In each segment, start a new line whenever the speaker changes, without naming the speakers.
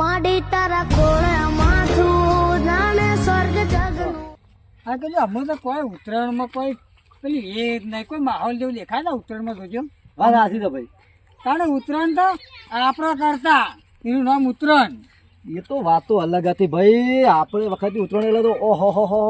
માડી તારા ખોળે માથું જાણે સ્વર્ગ જગનું.
હા કે અમે તો કોઈ ઉત્તરાયણમાં કોઈ પેલી એ નહીં કોઈ માહોલ જેવું દેખાય ને ઉત્તરાયણમાં જોજો.
વાત સાચી તો ભાઈ.
કારણ ઉત્તરાયણ તો આપણા કરતા એનું નામ ઉત્તરાયણ.
એ તો વાતો અલગ હતી ભાઈ. આપણે વખત ઉતરણ એટલે તો ઓહો હો હો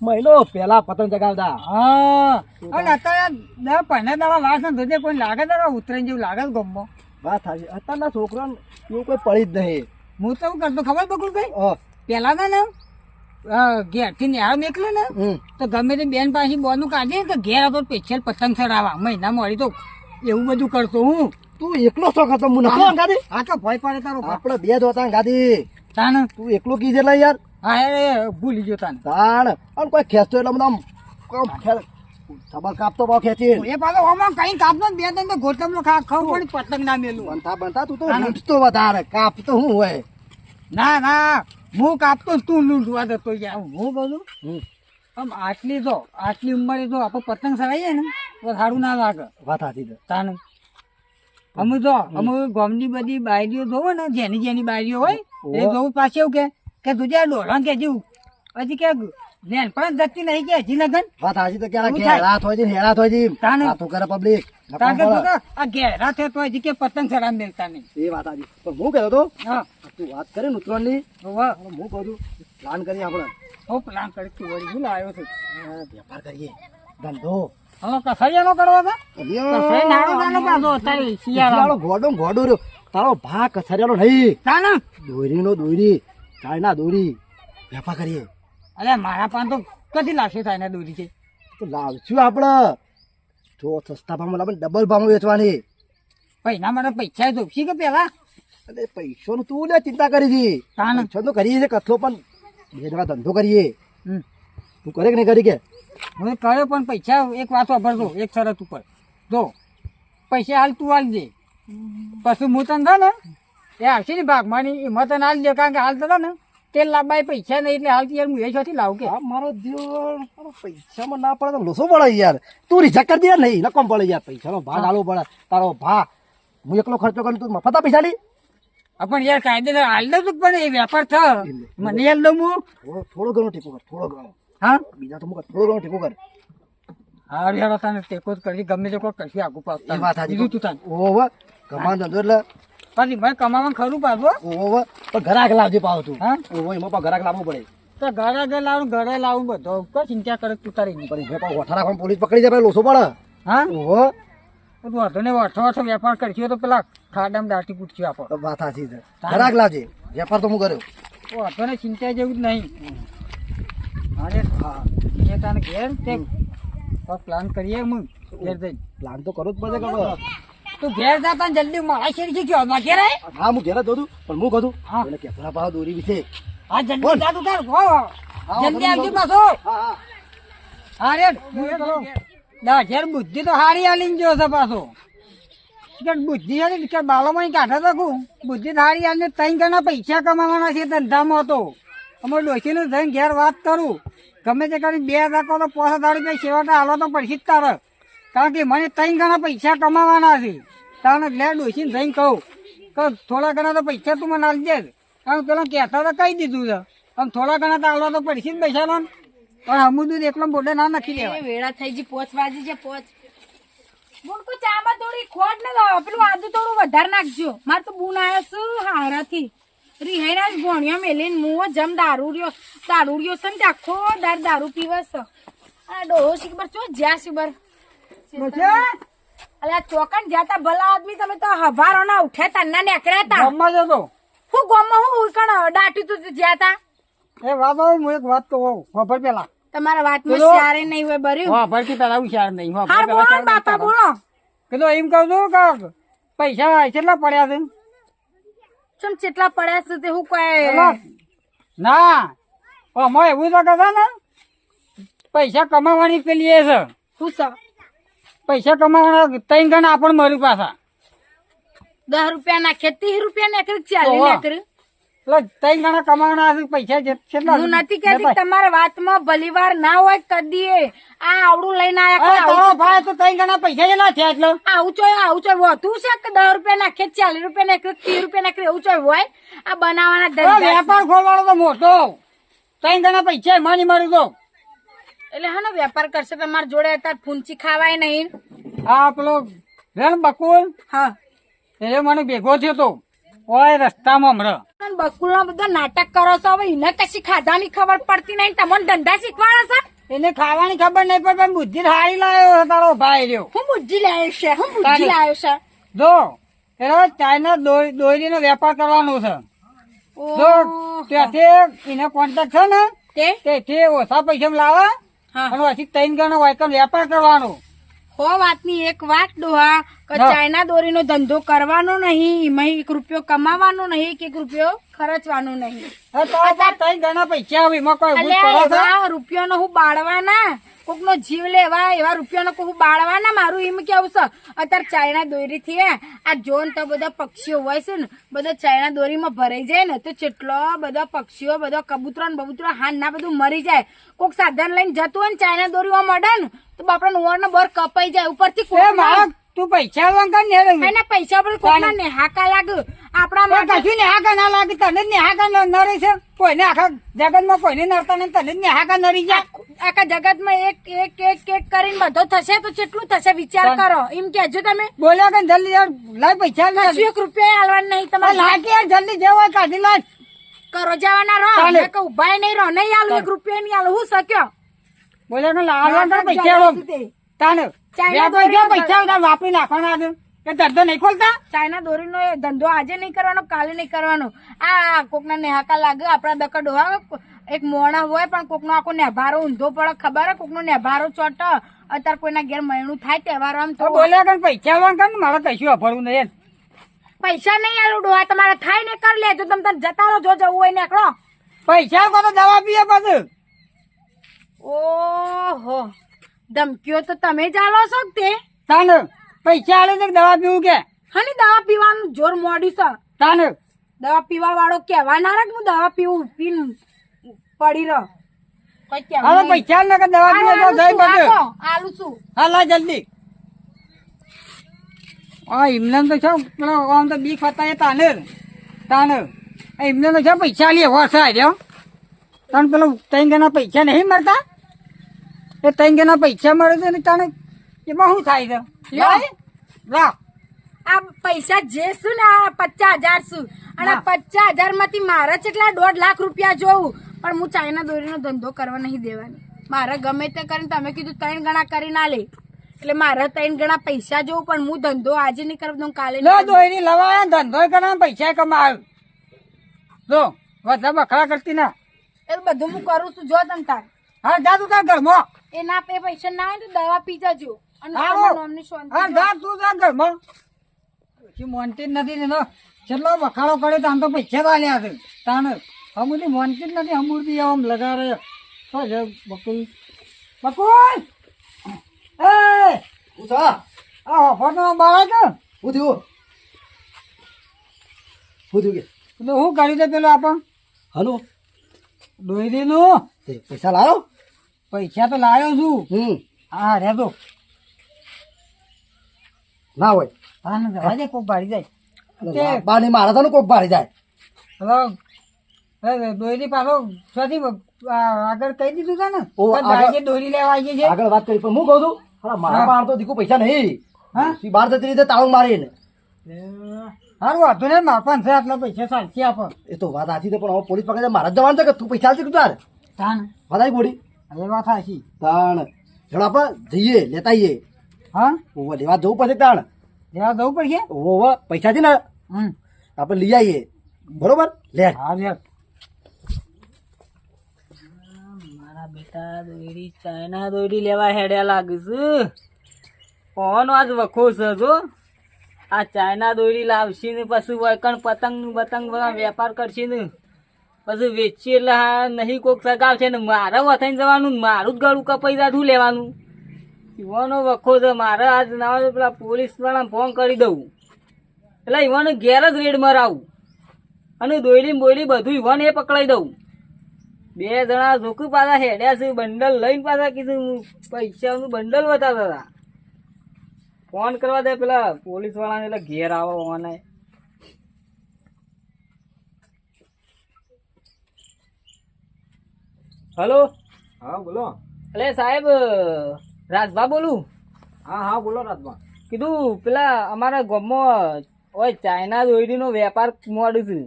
મહિનો પેલા પતંગ ચગાવતા.
હા અને અત્યારે 10-15 દાડા વાર છે જોજે કોઈ લાગે તો ઉત્તરાયણ જેવું લાગે ગમમાં.
વાત સાચી. અત્યારના છોકરાને એવું કોઈ પડી જ નહીં.
હું તો શું કરતો ખબર બકુલભાઈ
હા.
પેલા ને ઘેરથી નેહાળ નીકળે ને તો ગમે તે બેન પાછી બોનું કાઢે તો ઘેર હતો સ્પેશિયલ પતંગ ચડાવવા મહિના મળી તો એવું બધું કરતો હું.
તું એકલો શોખ હતો હું નતો ગાડી.
હા તો ભય પડે તારો
આપણે બે જ હતા ગાડી.
તાણ
તું એકલો કીધે લે યાર.
હા એ ભૂલી ગયો તાણ
તાણ અને કોઈ ખેંચતો એટલે બધા આમ ખેલ ખબર કાપતો ભાવ ખેંચી
એ પાછો આમાં કઈ કાપતો બે ત્રણ તો ગોટમનો ખાવું પડી પતંગ ના મેલું.
બનતા બનતા તું તો લૂંટતો વધારે કાપતો હું હોય.
ના ના હું કાપતો તું લૂંટવા જતો યાર. હું બોલું આમ આટલી ઉંમરે તો આપણે પતંગ ચડાવીએ ને તો સારું ના લાગે.
વાત સાચી છે.
તાણ અમે ગામની બધી બાયરીઓ જોવો ને જેની બાયરીઓ હોય એ જોવું પાછું એવું કે તુજે આ ડોળા કે જેવું પછી કે નેન પણ જતી નહીં કે હજી લગન.
વાત સાચી તો ક્યારે ઘેરા થોય છે હેરા થોય છે
તાને
વાતો કરે પબ્લિક.
કારણ કે તું તો આ ઘેરા થતો હજી કે પતંગ ચડાવી મેલતા નહીં.
એ વાત સાચી. પણ હું કહેતો તો
હા
તું વાત કરે ને ઉત્તરાયણની
વાહ
હું કહું છું પ્લાન કરીએ આપણે.
હું પ્લાન કરી તું વળી શું લાવ્યો છું.
વેપાર કરીએ ધંધો.
હવે કસાઈયાનો કરવા હતા કસાઈ નાડો નાનો પાછો અત્યારે શિયાળો
ગોડો રહ્યો તારો ભા કસરિયાનો નહીં.
તાને
દોરીનો દોરી ચાઇના દોરી વેપાર કરીએ.
અરે મારા પાન તો કદી લાગશે થાય ને દોરી છે
તો લાવશું આપણે જો સસ્તા ભાવમાં લાવે ડબલ ભાવમાં વેચવાની.
પૈસા માટે પૈસા જોઈશે કે પેલા
અને પૈસાનું તું લે ચિંતા કરી દી.
તાને
પૈસા તો કરીએ છે કથલો પણ બે જણા ધંધો કરીએ.
હમ.
તું કરે કે નહીં કરી કે
હવે કર્યો પણ પૈસા એક વાત વાપરજો એક શરત ઉપર જો પૈસા હાલ તું હાલ દે પછી હું તને થાય ને એ આવશે ને ભાગમાંની એમાં તને હાલ દે કારણ કે હાલ તો ને તેલ લાવવા પૈસા નહીં એટલે હાલ યાર હું એ છોથી લાવું કે
આ મારો દિયો પૈસામાં ના પડે તો લોસો પડે યાર. તું રિઝક કરી દે યાર નહીં નકમ પડે યાર. પૈસાનો ભાગ આલવો પડે તારો ભા. હું એકલો ખર્ચો કરું તું મફત પૈસા લી.
પણ યાર કાયદેસર હાલ દઉં છું પણ એ વેપાર થ મને હાલ દઉં હું
થોડો ઘણો ટેકો કર થોડો ઘણો.
હા
બીજા તો થોડો ઘણો ટેકો કર.
હા યાર તને ટેકો જ કરવી ગમે તે કોઈ કશું આગું
એ વાત
પાડતા
સાચી.
બીજું તું તને
ઓહો કમાન ધંધો એટલે
પછી ભાઈ કમાવાનું ખરું પાછું
ઓહો પણ ઘરાક લાવજે પાવ તું.
હા
ઓહો એમાં પણ ઘરાક લાવવું પડે.
તો ઘરે લાવું બધો કોઈ ચિંતા કરે તું તારી નહીં
પણ એ ઓઠા રાખવાનું પોલીસ પકડી જાય લોસો પડે.
હા
ઓહો
તું વધુ ને અઠો વેપાર કરશો તો પેલા ખાડામાં દાટી પૂછ્યો આપો
તો વાત સાચી છે. ઘરાક લાવજે વેપાર તો હું કર્યો.
વધુ ને ચિંતા જેવું જ નહીં. અરે હા એ તને ઘેર તે પ્લાન કરીએ હું ઘેર જઈ
પ્લાન તો કરવો જ પડે કે
તું ઘેર જતા જલ્દી મારા શેરી ગયો માં ઘેર આય
હા હું ઘેર જ જોતું પણ હું કહું
હા.
એટલે કેફરા ભાવ દોરી વિશે.
હા જલ્દી જા તું તાર જલ્દી આવજો પાછો.
હા
અરે ઘેર બુદ્ધિ તો હારી આલીને ગયો છે પાછો બુદ્ધિ હારી કે બાલોમાં કાઢા શકું બુદ્ધિ હારી આલીને 3 ગણા પૈસા કમાવાના છે ધંધામાં તો અમારે ડોસીને જઈને ઘેર વાત કરું ગમે તે કરી 2,000 તો 5,000 રૂપિયા સેવાટા હાલવા તો પડશે જ તારે કારણ કે મને 3 ગણા પૈસા કમાવાના છે તારે લે ડોસીને જઈને કહું કે થોડા ઘણા તો પૈસા તું મને આલી દે કારણ પેલા કહેતા તો કહી દીધું છે આમ થોડા ઘણા તો હાલવા તો પડશે જ પૈસા લો પણ હમું દૂધ એકલો બોડે ના નાખી દેવાય.
વેળા થઈ ગઈ 5 વાગી છે 5 મુંડકો ચામાં થોડી ખોટ ન લાવો પેલું આદુ થોડું વધારે નાખજો મારે તો બુન આવ્યો છું હારાથી રિહાઈના જ ભણ્યો મેલીને મું જમ દારૂડિયો છે ને આખો દારૂ પીવે છે આ ડોહો શીખબર ચો જ્યાં શીખબર અલ્યા ચોકન જાતા ભલા આદમી તમે તો હવારો ના ઉઠ્યા તા ના નીકળ્યા તા
ગામમાં જતો
હું ગોમાં હું કણ દાટ્યું તું જ્યાં તા
એ વાત હું એક વાત કહું ખબર પેલા
તમારા વાતમાં
પેલો-
સારે નહીં હોય બર્યું
હા ભરતી પેલા હુશિયાર નહીં
હા બોલો ને બાપા બોલો
પેલો એમ કહું છું કે પૈસા કેટલા પડ્યા છે
ચમ ચેટલા પડ્યા છે તે હું
પેલા-
કોઈ
ના અમારે એવું તો કહેતા ને પૈસા કમાવાની પેલી એ છે
હું સર
પૈસા કમાવાના 3 ગણા આપણને મળ્યું પાછા
10 રૂપિયા નાખે 30 રૂપિયા નાખે 40
ઓવા.
નાખે
એટલે 3 ગણા કમાવાના હશે પૈસા કેટલા
હું નથી કહેતી તમારા વાતમાં ભલીવાર ના હોય કદી આ આવડું લઈને
અરે
આયા
તારો ભાઈ તો 3 ગણા પૈસા કેટલા થયા એટલે
આવું ચોય વધુ છે કે 10 રૂપિયા નાખે 40 રૂપિયા નાખે 30 રૂપિયા નાખે એવું ચોય હોય આ બનાવવાના
આ
ધંધા
વેપાર ખોલવાનો તો મોટો ત્રણ ગણા પૈસા એમાં નહીં મળી તો
એટલે હા વેપાર કરશે તમારા જોડે અત્યારે ફૂંચી ખાવાય નહીં
આ પેલો રેણ બકુલ
હા
એ મને ભેગો થયો તો ઓય રસ્તામાં હમણાં
બકુલ નો બધો નાટક કરો છો હવે એને કશી ખાધાની ખબર પડતી નહીં તમને ધંધા શીખવાડે છે
એને ખાવાની ખબર નહીં પડે પણ બુદ્ધિ હારી લાવ્યો છે તારો ભાઈ રહ્યો
હું બુદ્ધિ લાવ્યો છે હું બુદ્ધિ લાવ્યો છે
જો એનો ચાઇના દોરીનો વેપાર કરવાનો છે જો ત્યાંથી એને કોન્ટેક્ટ છે ને
તે
તેથી ઓછા પૈસા લાવે
હા
અને પછી ત્રણ ગણો વાયકમ વેપાર કરવાનો
હો વાતની એક વાત ડોહા કે
હા.
ચાઇના દોરીનો ધંધો કરવાનો નહીં એમાં 1 રૂપિયો કમાવાનો નહીં કે 1 રૂપિયો ખર્ચવાનો નહીં
હવે તો આ ત્રણ ગણા પૈસા આવે એમાં કોઈ ભૂલ
અલ્યા
પડે છે
એવા રૂપિયાનો હું બાળવાના કોકનો જીવ લેવા એવા રૂપિયાનો હું બાળવાના મારું એમ કેવું છે અત્યારે ચાઇના દોરી થી આ જોન તો બધા પક્ષીઓ હોય છે ને બધા ચાઇના દોરીમાં ભરાઈ જાય ને તો કેટલો બધા પક્ષીઓ બધા કબૂતરો ને બબૂતરો હાન ના બધું મરી જાય કોક સાધન લઈને જતું હોય ને ચાઇના દોરીમાં મળે ને તો બાપડા નુવાર ને બર કપાઈ જાય ઉપરથી
એ
કોક
મારા તું પૈસા વાંકા ને
એના પૈસા પર કોકના નેહાકા લાગે આપણા માટે
કશું નેહાકા ના લાગે તને જ નેહાકા નરે છે કોઈને આખા જગતમાં કોઈને નડતા નહીં તને જ નેહાકા નરી જાય
આખા જગતમાં એક એક એક એક કરીને બધો થશે તો કેટલું થશે વિચાર કરો એમ કેજો તમે
બોલ્યા કે જલ્દી યાર લાય પૈસા લે.
કશું 1 રૂપિયા આલવાનું નહીં
આ
તમારે
લાગે યાર જલ્દી જેવો કાઢી લાય
કરો જવાના રહો
ચાલે.
મેં કહું ઉભાય નહીં રહો નહીં આલું 1 રૂપિયા નહીં આલું હું શક્યો
બોલ્યા કે લાવવા તો પૈસા આલો. તાને
ચાઇના
બે પૈસા
દોરીનો
પૈસા બધા વાપરી નાખવાના છે કે ધંધો નહીં ખોલતા
ચાઇના દોરીનો એ ધંધો આજે નહીં કરવાનો કાલે નહીં કરવાનો આ કોકના નેહાકા લાગે આપણા દકા ડોહા એક મોણા હોય પણ કોકનો આખો નેભારો ઊંધો પડે ખબર હે કોકનો નેભારો ચોટ અત્યારે કોઈના ઘેર મહિનું થાય તહેવારો આમ
તો
તો
બોલ્યા કે પૈસા વાંકા ને મારે કશું અફળવું નહીં
પૈસા નહીં આલું ડોહા તમારે થાય ને કરી લેજો તમે તને જતા રહો જો જવું હોય નીકળો
પૈસા કો તો દવા પીએ પાછું
ઓહો ધમકીઓ તો તમે જ આલો છો કે તે
તાને પૈસા આલે તો દવા પીવું કે
હની દવા પીવાનું જોર મોડ્યું છે
તાને
દવા પીવા વાળો કહેવા ના રાખ હું દવા પીવું પીન પડી રહ કોઈ
હવે
કહેવું
પૈસા ને કે દવા પીવો તો જઈ બધું
આલુ છું
હા લા જલ્દી હા એમને તો છે પેલો આમ તો બીક હતા એ તાને એમને તો છે પૈસા લે વર્ષ આવ્યો તને પેલો ત્રણ ગણા પૈસા નહીં મળતા એ ત્રણ ગણા પૈસા મળે છે ને તને એમાં શું થાય છે
લ્યો.
લા
આ પૈસા જે શું ને આ 50,000 શું અને આ 50,000 માંથી મારે કેટલા 1.5 લાખ રૂપિયા જોવું પણ હું ચાઇના દોરીનો ધંધો કરવા નહીં દેવાની મારે ગમે તે કરીને તમે કીધું 3 ગણા કરી ના લે એટલે મારે 3 ગણા પૈસા જોવું પણ હું ધંધો આજે નહીં કરવા દઉં કાલે
લો
નહીં કરું.
દોયરી લવાય ધંધો કરવા પૈસા કમાવ જો બધા બખડા કરતી ના
એ બધું હું કરું છું જો તમ તાર
હા જા તું તાર ઘરમાં
એ ના પે પૈસા ના હોય તો દવા પી જજો અને
હારું.
તમારા નામની શાંતિ
હા
જો.
જા તું તાર ઘરમાં પછી મોનતી જ નથી ને છેલ્લો બખાડો કરે તો આમ તો પૈસા તો આલ્યા છે તાને હમુદી મોનતી જ નથી હમુદી આમ લગાડે શું છે બકુલ બકુલ એ
હું છે
આ ફોટો બાળક
હું થયું હું થયું કે
તો શું કર્યું છે પેલું આપણ
હલો
દોયરીનું
તે પૈસા લાવ્યો
પૈસા તો લાવ્યો છું હા રે તો
ના હોય
હા ને જવા દે કોક ભાડી જાય
બાની મારા તો કોક ભારી જાય
હવે દોરી પાછો સ્વાથી આગળ કહી દીધું છે ને
ઓ,
કે
આગળ-
ભાઈ દોરી લેવા આવી છે
આગળ વાત કરી પણ હું કહું છું હા, મારા પાસે તો દીકુ પૈસા નહીં
હા?
તું બહાર જતી રીતે તાળું મારીને
સારું વાંધો ને માર પણ છે આટલા પૈસા ચાલશે આપણ
એ તો વાત સાચી છે પણ હવે પોલીસ પકડે મારા જ જવાનું છે કે તું પૈસા આલશે કે તાર
તાન
વાત આવી બોડી
એ વાત સાચી
તાણ ચલો આપણે જઈએ લેતા આવીએ
હા
ઓવો લેવા જવું પડશે તાણ
લેવા જવું પડશે
ઓવો પૈસા છે ને
હમ
આપણે લઈ આવીએ બરોબર લે
હા લે
મારા બેટા દોરી ચાઇના દોરી લેવા હેડ્યા લાગે છે કોણ આજ વખો છે જો આ ચાઇના દોરી લાવશે ને પછી વૈકણ પતંગ નું બતંગ બધા વેપાર કરશે ને પછી વેચી એટલે હા નહીં કોક સગાવશે ને મારે વથાઈને જવાનું ને મારું જ ગળું કપાઈ જાય શું લેવાનું ઈવાનો વખો છે મારે આજ ના પેલા પોલીસ વાળા ફોન કરી દઉં એટલે ઈવાનો ઘેર જ રેડ મરાવું અને દોયલી બોયલી બધું ઈવાને એ પકડાઈ દઉં 2 જણા જોકું પાછા હેડ્યા છે બંડલ લઈને પાછા કીધું પૈસાનું બંડલ બતાવતા હતા ફોન કરવા દે પેલા પોલીસ વાળાને એટલે ઘેર આવો ઓને હલો.
હા બોલો.
અલે સાહેબ, રાજભા બોલું.
હા હા બોલો રાજભા.
કીધું પેલા અમારા ગામમાં ઓય ચાઇના દોરીનો વેપાર મોડું છે.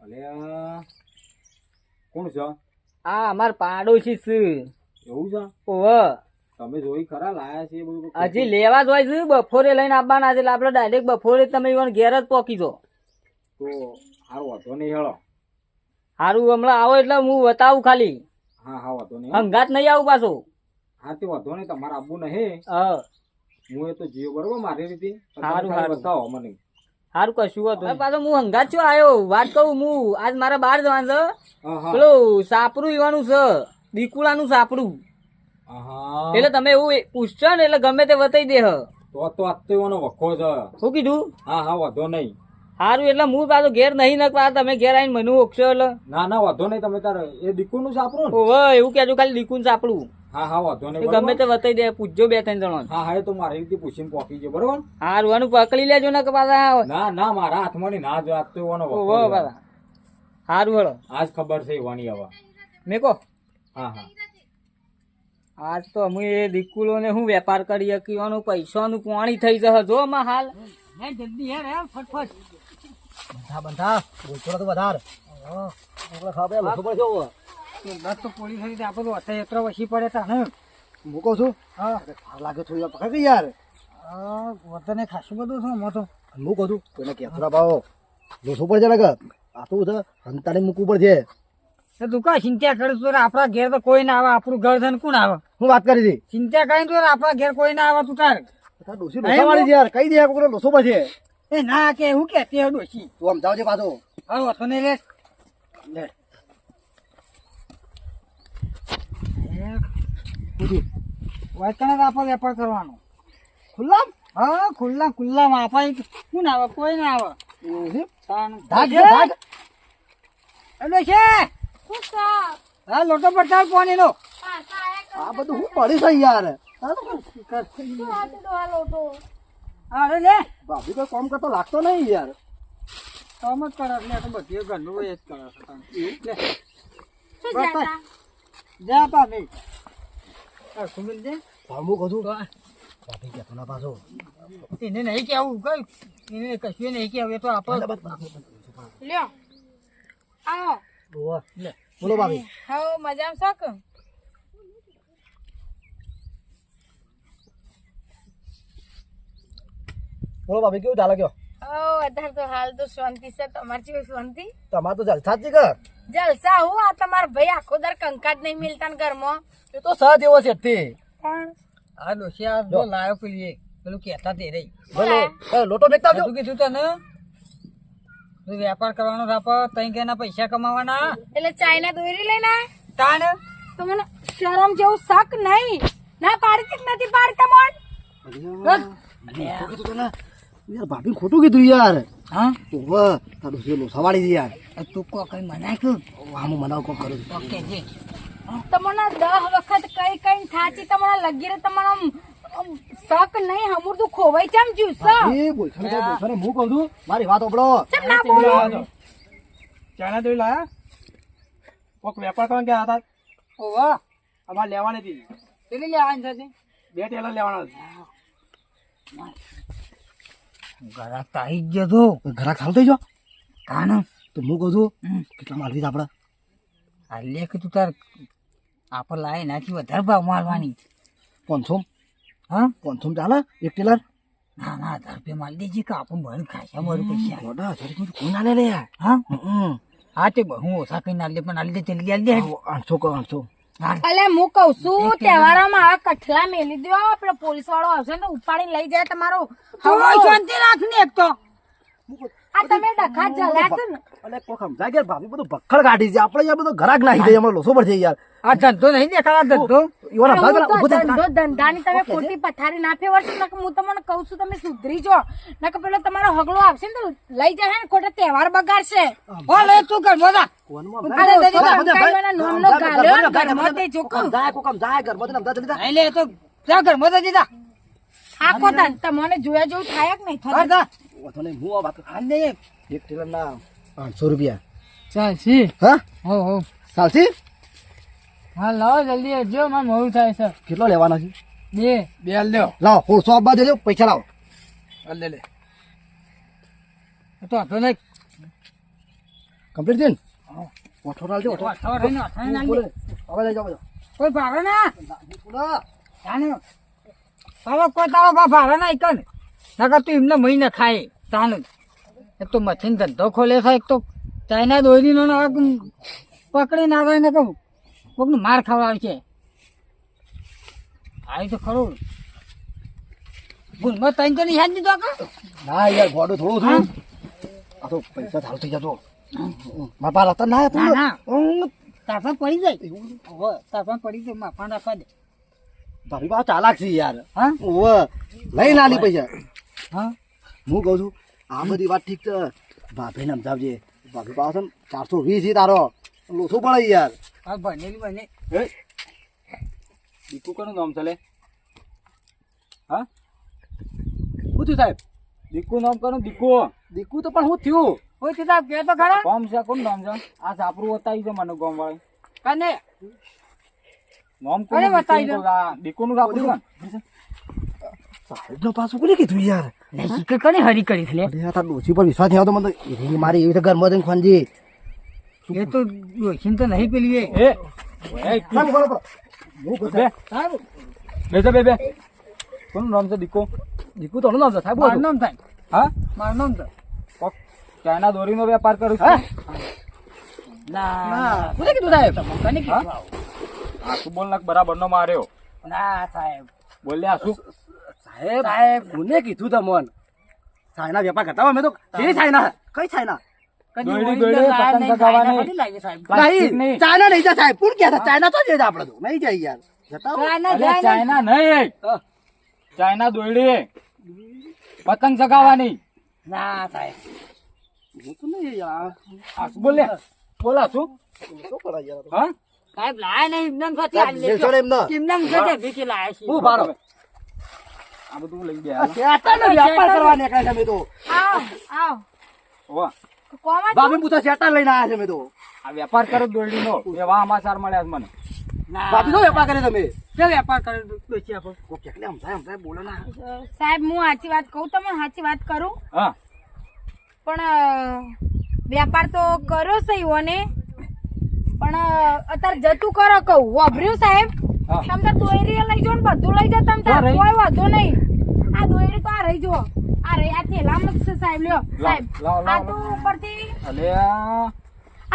અલે કોણ છે?
આ અમાર પાડોશી છે.
એવું છે?
ઓવે.
તમે જોઈ ખરા લાયા છે એ બધું?
હજી લેવા જ હોય છે, બપોરે લઈને આવવાના છે, એટલે આપડે ડાયરેક્ટ બપોરે તમે ઈવન ઘેર જ પોકી જો.
તો સારું વાંધો નહીં હેળો.
હારું હમણાં આવો એટલે હું બતાવું ખાલી.
હા હા વાંધો નહીં.
હંગાત નહીં આવું પાછો.
હા તે વાંધો નહીં, તમારે આવવું નહીં.
હા
હું એ તો જીવ બરોબર મારી રીતે.
હારું,
ખાલી
હારું.
બતાવો મને.
હારું કશું હતું. પાછો હું હંગાત છું આવ્યો. વાત કહું, હું આજ મારા બહાર જવાનું છે.
હા હા.
પેલું સાપરું ઈવાનું છે, દીકુલાનું સાપરું.
હા
એટલે તમે એવું પૂછશો ને એટલે ગમે તે બતાવી દે.
તો આજ તો એવાનો વખો છે.
શું કીધું?
હા હા વાંધો નહીં.
હારું એટલે હું પાછો ઘેર નહીં નકવા, તમે ઘેર આવીને મને ઓળખશો એટલે.
ના ના વાંધો નહીં. તમે તારે એ દીકુનું સાપરું ને?
ઓવે એવું કેજો ખાલી દીકુન સાપડું.
હા હા વાંધો નહીં.
ગમે
બરોબર?
તે બતાવી દે, પૂછજો બે ત્રણ જણો.
હા હા એ તો મારી રીતે પૂછીને પોકી ગયો બરોબર.
હારું આનું પકડી લેજો ને કે પાછા.
ના ના મારા હાથમાં નહીં, ના જો આજ તો એવાનો વખો
ઓવે
છે.
પાછા. હારું હળો
આજ ખબર છે એવાની હવે.
મેકો.
હા હા.
આજ તો અમે એ દીકુલો ને હું વેપાર કરી શકીવાનું, પૈસાનું પાણી થઈ જશે જો માં હાલ. જલ્દી યાર યાર ફટફટ.
બંધા બોલતો તો વધાર ખાવા લોસો પડે છે.
બસ તો પોલીસ રીતે આપણે તો અત્યારે એത്ര વસી પડે તા ને.
હું કહું છું
હા
લાગે થોડી વાર પકડી યાર.
વતને ખાસું બધું છે આમાં તો.
હું કહું છું કોઈને કહેતો ભાવો લોસો પડે છે લાગે. આ તો બધા હંતાને મૂકવું પડશે.
તો તું કા ચિંતા કરું છું? આપણા ઘેર તો કોઈ ના આવે, આપણું ઘર છે ને કોણ આવે?
હું વાત કરી હતી
ચિંતા કરીને તો આપણા ઘેર કોઈ ના આવે. તું તાર
ડોસી લોસા વાળી છે યાર. કઈ દે કોઈને લોસો પડશે.
એ ના કે હું કેતી હે ડોશી.
તું આમ જાવજે પાછો.
હવે વતો ને લે
લે
વાયકાને તો આપણે વેપાર કરવાનો.
ખુલ્લા
હા ખુલ્લા ખુલ્લામાં આપણે કોણ આવે? કોઈ ના આવે. તાણ.
ધાક છે ધાક.
એટલે છે
શું સા?
હા લોટો પડતા પાણી નો.
આ બધું હું પડી છે યાર.
શું હાથે ડોહા લોટો?
અરે લે
ભાભી કોઈ કામ કરતો લાગતો નહીં યાર.
કામ જ કરે એટલે તો બધી ઘરનું એ જ કરે છે. લે
શું જાતા?
જા ભાભી. સુમિલ દે.
હું કહું છું ભાભી કહેતો ના પાછો.
એને નહીં કેવું કઈ, એને કશું નહીં કેવું. એ તો આપણે
લ્યો આવો.
ઓવા. લે બોલો ભાભી.
હાઉ મજામાં છો કે?
બોલો ભાભી કેવું ચાલે કયો?
અત્યારે તો હાલ તો શાંતિ છે. તમારી જેવી શાંતિ?
તમારે તો જલસા જ છે કે?
જલસા હું આ તમારા ભાઈ આખો દર કંકાજ નહીં મિલતા ને ઘરમાં.
એ તો સહ જેવો છે તે.
પણ
આ ડોશી આ જો લાયો પેલી પેલું કહેતા તે રહી.
બોલો લોટો મેકતા આવજો.
શું કીધું તને? તું વેપાર કરવાનો રાપો, તઈ કેના પૈસા કમાવાના.
એટલે ચાઇના દોરી લઈને આયા?
તાણ
તો મને શરમ જેવું શક નહીં. ના પાડતી કે નથી પાડતા મોન?
યાર ભાભી ખોટું કીધું યાર.
હા
ઓવા તારું જે લોસા વાળી છે યાર.
તું કો કઈ મનાય કું
હા હું મનાવ કોમ કરું છું.
ઓકે જી.
તમને 10 વખત કઈ કઈ થાચી તમને લગી રે તમને આમ શક નહીં હમુરતું ખોવાઈ ચમ જ્યું છે?
એ બોલશો ને હું કહું છું મારી વાત ઓબળો.
ચમ ના બોલો?
ચાઇના દોરી લાયા? કોક વેપાર કરવા ગયા હતા?
ઓવા
અમારે લેવાની હતી.
પેલી લેવાની થતી
2 ટેલર લેવાના હતા.
ઘરાક તો આવી જ ગયો તો.
ઘરાક ચાલુ થઈ જો.
તાણ
તો હું કહું છું કેટલા માલવી આપડે?
આ લે કે તું તાર આપણે લાય નાથી વધારે ભાવ માલવાની.
500
હા
500 ચાલે એક ટેલર?
ના ના 1000 રૂપિયા માલ દેજે કે આપણે ભર ખાસા ભર પૈસા.
જોડા હજાર કોઈ ના લે લે યાર.
હા હા તે બહુ ઓછા કઈ ના લે પણ આલી દે જલ્દી આલી દે.
800 કો 800.
અલે હું કઉ છું તહેવારોમાં આ કઠલા મેલી દો. પેલો પોલીસ વાળો આવશે ને ઉપાડીને લઈ જાય તમારો.
હવે શાંતિ રાખ ને એક તો.
આ તમે ડખા જલ્યા છે ને?
અને કોક સમજાય કે ભાભી બધું ભખડ કાઢી છે. આપણે યાર બધું ઘરાક નાખી દઈએ. અમારે લોસો પર છે યાર.
આ ધંધો નહીં દેખાડા ધંધો.
ઈવાના ભાગ
હું તો
ઉભો થઈ
ધંધો ધંધાની તમે ખોટી પથારી ના ફેરવશો ને. હું તમને કઉ છું તમે સુધરી જો. નકર પેલો તમારો હગલો આવશે ને તો લઈ જાય ને ખોટા તહેવાર બગાડશે.
હો લે તું કર બોલા.
અરે કંકાઈવાના નોમનો ગાલ્યો ને ઘરમાં તે જોકું.
જાય કોક આમ જાય ઘરમાં તો નમતા ચલી
નહીં લે તો જા ઘર મત દીધા.
આખો તન તમને જોયા જેવું થાય કે નહીં
હા
થતું?
જા
વાતો નહીં હું આ વાત
હાલ દે.
એક ટેલર ના 800 રૂપિયા.
ચાલ સી
હા
હો હો
ચાલશી?
હા લાવો જલ્દી આવજો મારે મોડું થાય છે
કેટલો લેવાનો છે?
બે હાલ લ્યો
લાવો 100 આપવા દેજો, પૈસા લાવો.
હાલ લે
તો હતો નહીં
કમ્પ્લીટ છે ને? ઓઠો લાવજો, ઓઠો.
હવે
લઈ જાઓ,
કોઈ ભાવે ના
બધા.
જાણે હવે કોઈ તારો બા ભાવે ના કન નકર તું એમને મહિને ખાય તાનું એક તો મથીને ધંધો ખોલે છે, એક તો ચાઇના દોરીનો ને હવે પકડી ના આવે ને કહું કોકનું માર ખવડાવે છે. આવી તો ખરું ભૂલમાં તઈને તો નિહાળ દીધો કા
ના યાર, ગોડું થોડું થયું. આ તો પૈસા ચાલુ થઈ જતો. મારા પાસે હતા ના હતું.
ના. તાપા પડી જાય હવે તાપા પડી જાય માફા રાખવા દે.
તારી પાસે ચાલાક છે યાર.
હા
ઓવે લઈ નાલી પૈસા.
હા
હું કહું છું આ બધી વાત ઠીક છે, ભાભીને સમજાવજે. ભાભી પાસે 420 છે તારો, લોસો પડે યાર.
હા બનેલી બને
દીકુ કોનું નામ ચાલે?
શું થયું સાહેબ?
દીકુ નામ કોનું? દીકુ
દીકુ તો પણ શું થયું?
કોઈ સીધા કે તો ખરા
કોમ છે? કોનું નામ છે? આ સાપરું બતાવી છે મને ગામ વાળી.
કને
નામ
અરે બતાવી દો.
દીકુ નું સાપરું છે.
સાહેબનો પાછું કોને કીધું યાર?
નહીં કે કને હરી કરી છે લે
અરે આ તાર ડોશી પર વિશ્વાસ નહીં આવતો મને તો. એની મારી એવી રીતે ઘરમાં જઈને ખોનજી.
એ તો રોશીન તો નહીં પેલી એ
એ
ચાલ, બોલો, બોલો.
બે
સારું
બેસો બે કોનું નામ છે? દીકુ.
દીકુ તો નામ છે સાહેબ.
મારું નામ થાય
હા,
મારું નામ તો
કોક ચાઇના દોરીનો વેપાર કરું
હા?
છું.
ના
કોને કીધું સાહેબ?
કને કીધું આવું?
આ શું બોલ નાખ, બરાબર નો માર્યો.
ના સાહેબ
બોલે આ શું?
સાહેબ કોને કીધું તમને? ચાઇના વેપાર કરતા હોય? મેં તો કઈ ચાઇના? કઈ ચાઇના?
કદી
દોયડી,
ઓળી
દોયડી,
તો લાયા
પતંગ
નહીં,
ચગાવવાની.
લાયા નથી લાવી સાહેબ.
પ્લાસ્ટિક
નહીં
નહીં.
ચાઇના નહીં જાય સાહેબ. કોણ કહેતા? ચાઇના તો જઈએ આપણે તો નહીં જાય યાર. જતા રહો.
ચાઇના
અરે
જાય નહીં.
ચાઇના નહીં, ચાઇના દોયડી પતંગ ચગાવવાની.
ના સાહેબ
હું તો નહીં યાર.
આ શું બોલે? બોલા શું?
શું કરે યાર?
હા,
સાહેબ લાયા નહીં એમનેમ ખોટી
સાહેબ,
હાલ લેજો.
લેશો ને એમને.
એમનેમ ખોટી ભીખી લાયા છે.
હું ભારો.
આ બધું લઈ
આ
ગયા.
શેતાનનો વેપાર કરવા નીકળ્યા છે અમે તો.
આવ
વાહ,
કોમાં
બાપી પૂછો શેતાન લઈને આવ્યા છે અમે તો.
આ વેપાર કરો દોયડીનો. એવા સમાચાર મળ્યા છે મને.
ના
બાપી નો વેપાર કરે તમે?
શું વેપાર કરે ડોશી આપો?
કોક કેટલે સમજાય બોલો ના.
સાહેબ હું સાચી વાત કહું તમને સાચી વાત કરું
હા,
પણ વેપાર તો કર્યો છે ઈવોને પણ અત્યારે જતું કરો કહું વાપર્યું સાહેબ
હા.
તમે તાર દોયરી લઈ જાઓ ને બધું લઈ જાઓ તમે તાર
રહી.
કોઈ વાંધો નહીં આ દોયરી તો આ રહી જુઓ આ રહી આ થેલામાં જ છે સાહેબ લ્યો સાહેબ
લાવ,
આ
લાવ.
તો ઉપરથી
અલે આ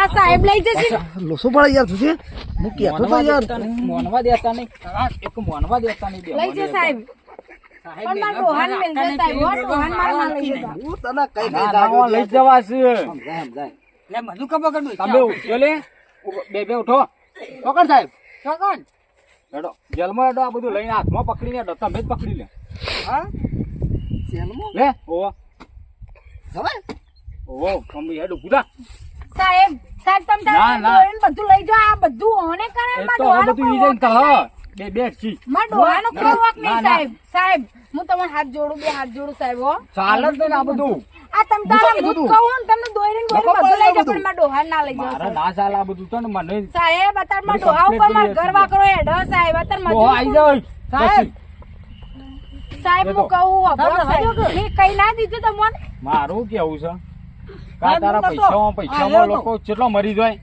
આ સાહેબ લઈ જશે
લોસો પડે યાર તુજે. હું કહેતો તો
મોનવા
યાર.
દેતા નહીં, મોનવા દેતા નહીં. એક મોનવા દેતા નહીં.
લઈ જશે સાહેબ પણ મારા ડોહાને મેલ દે સાહેબ હો ડોહાને મારા માં લઈ જતા
હું તને કઈ
ના,
કઈ
ના,
જાગ્યો
લઈ જવા છે.
સમજાય સમજાય.
લે મને ખબર કે ડોશી
તમે
આપો.
ઉઠો લે. બે ઉઠો.
પકડ સાહેબ.
ચોકન.
હેડો જેલમાં હેડો. આ બધું લઈને હાથમાં પકડીને હેડો. તમે જ પકડી લે.
હા
સેલમાં
લે ઓવો
જવાય.
ઓવો મમ્મી હેડો પૂરા.
સાહેબ સાહેબ તમે
ના,
તારે
ના.
દોયરીને બધું લઈ જાઓ આ બધું ઓને કરે
એ
મારા
તો હવે
ડોહાનો
બધું ઈ
કોઈ
જઈને
વાંક નહીં.
કહો. બે છી.
મારા ડોહાનો કોઈ વાંક
ના,
નહીં
ના.
સાહેબ સાહેબ હું તમારા હાથ જોડું બે હાથ જોડું સાહેબ હો
ચાલે જ નહીં ને આ બધું.
આ તમે તારા
કીધું
હું
તું?
કહું ને તમને દોયરીને
નકો
બધું લઈ જાઓ
બધું.
પણ મારા ડોહાને ના લઈ જાઓ
મારે
સાહેબ.
ના ચાલે આ બધું તો ને મને
સાહેબ અત્યારે મારા
બધી
ડોહા ઉપર
complaint
મારા
કરી
ઘર વાકરો હેડો સાહેબ અત્યારે
તો આઈ
મજૂરી
જાવ
સાહેબ.
પછી.
સાહેબ
એ
હું
તો.
કહું વાપરો
સાહેબ,
સાહેબ
સાહેબ.
મેં કઈ ના દીધું તમને
મારું કેવું છે કા
સાહેબ,
તારા
હું નતો.
પૈસામાં
હા,
લોકો કેટલો મરી જાય.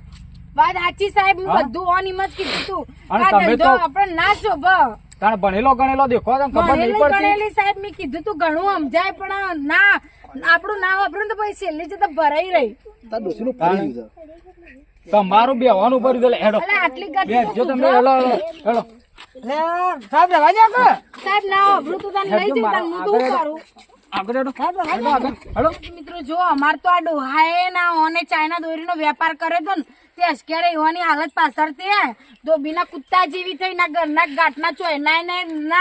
વાત સાચી સાહેબ હું
હા?
બધું ઓન એમ જ કીધું તું
અને
આ
તમે
ધંધો
તો-
આપણે ના શોભ
તાણે ભણેલો ગણેલો દેખો તને ખબર નહીં
ભણેલી
પડતી.
ગણેલી સાહેબ મેં કીધું તું ઘણું સમજાય પણ ના આપણું ના વાપરું ને તો પછી છેલ્લી જતા ભરાઈ રહી
તાર ડોશીનું પડી ગયું છે.
તમારું બેવાનું ભરી દે. હેડો
એટલે આટલી
બે
ગતિ
જો તમે હેડો હેડો.
લે સાહેબ રવા દે કે
સાહેબ ના વાપરું તું તને લઈ જઉં તને હું તો શું કરું
આગળ હેડો. હેડો આગળ હેડો.
મિત્રો જો અમાર તો આ ડોહાએ ના ઓને ચાઇના દોરીનો વેપાર કર્યો તો ને તે અસ્ક્યારે એવાની હાલત પાછળથી હે ધોબીના કુત્તા જેવી થઈ ના ઘરના ગાંઠના ચોય ના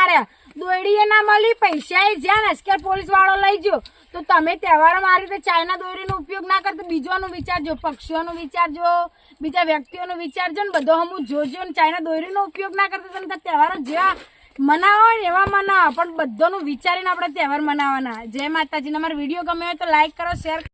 રહ્યા દોયડીએ ના મળી પૈસા એ જ્યાં ને અસ્ક્યારે પોલીસ વાળો લઈ ગયો તો તમે તહેવારમાં આ રીતે ચાઇના દોરીનો ઉપયોગ ના કરતો બીજોનું વિચારજો પક્ષીઓનું વિચારજો બીજા વ્યક્તિઓનું વિચારજો ને બધો હમું જોજો ને ચાઇના દોરીનો ઉપયોગ ના કરતો તમે તાર તહેવારો જ્યાં મનાવો ને એવા મનાવો પણ બધાનું વિચારીને આપણે તહેવાર મનાવવાના જય માતાજી. અમારો વિડીયો ગમે હોય તો લાઈક કરો શેર